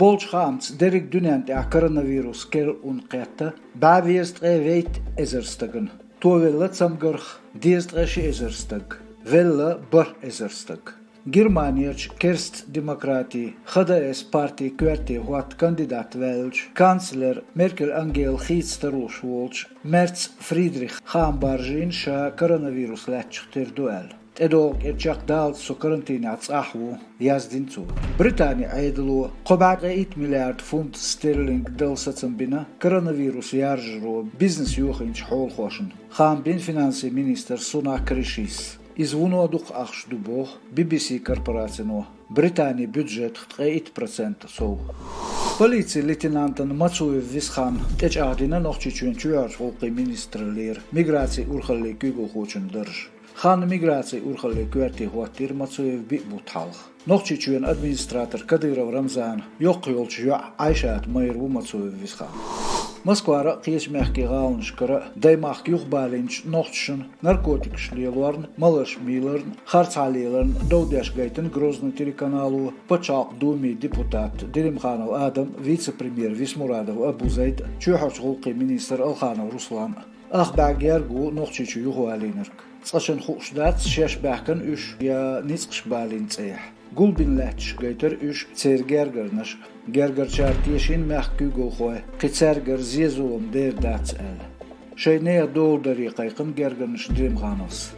Bolç xamts derik dünent koronavirus kel un qetta bavist veit ezerstagın. Tovella samgırx diest eşi ezerstag. Vella bar ezerstag. Germaniyaç kerst demokrati HDS parti kverti huat kandidat velç kancler Merkel Angela Hietstaruş volç Merz Friedrich Hambaržin şa koronavirus letçtir duel. Edok etçak dal su karantina tsahvu yazdincu. Britanya aydlu qobat 8 milyard funt sterling dal satsambina koronavirus yarjro biznes yuxinç hol xoşun. Xambin finansi minister Sunak Rishis. Извунодух ахшдубох BBC корпорацияно Британия бюджет 8% сов. Полиция лейтенантын Мацуев Висхан теч ахдина нохчичүн чуяр холқи министрлер миграция урхалли күгө хочун дырж. Хан миграция урхалли кверти хуаттир Мацуев би бутхалх. Нохчичүн администратор Кадыров Рамзан yok yolcu Ayşat Mayırvu Mацуев Висхан. Moskvara qiyas mehki galınç kara daymaq yuq balinç noxtşun narkotik şliyalarn malış milarn xarçaliyalarn dovdaş gaytın Grozny teлеканалу Почак думи депутат Delimxanov Adam вице-премьер Vismuradov Abuzayd çuhurç hulqi minister Alxanov Ruslan axbagyar gu noxçiçu yuqalinirk Saşın xuşdat şeş bahkan üş ya nisqş balinçeh Gulbin lehç gaytır üş sergergernaş gergerçartiyeşin mehkü golxoy qitserger zezulum derdats el Şeyneye doğru dariqayqın gergerniş Delimxanovs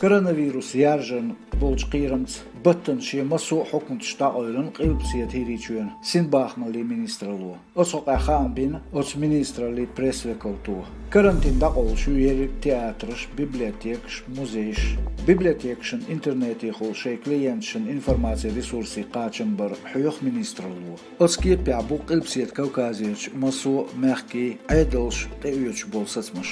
Koronavirus yarjın bolç qiyramts bıttın şe masu hukmtşta oylun qilpsiyet hiriçüyen sin baxmalı ministralu Osoq axan bin os ministrali presvekoltu Karantinda olşu yerik teatrış bibliotekş muzeyş bibliotekşin interneti xol şey klientşin informasiya resursi qaçın bir huyuq ministralu Oski piabu qilpsiyet Kavkaziyach masu mehki aydılş teyüç bolsatmış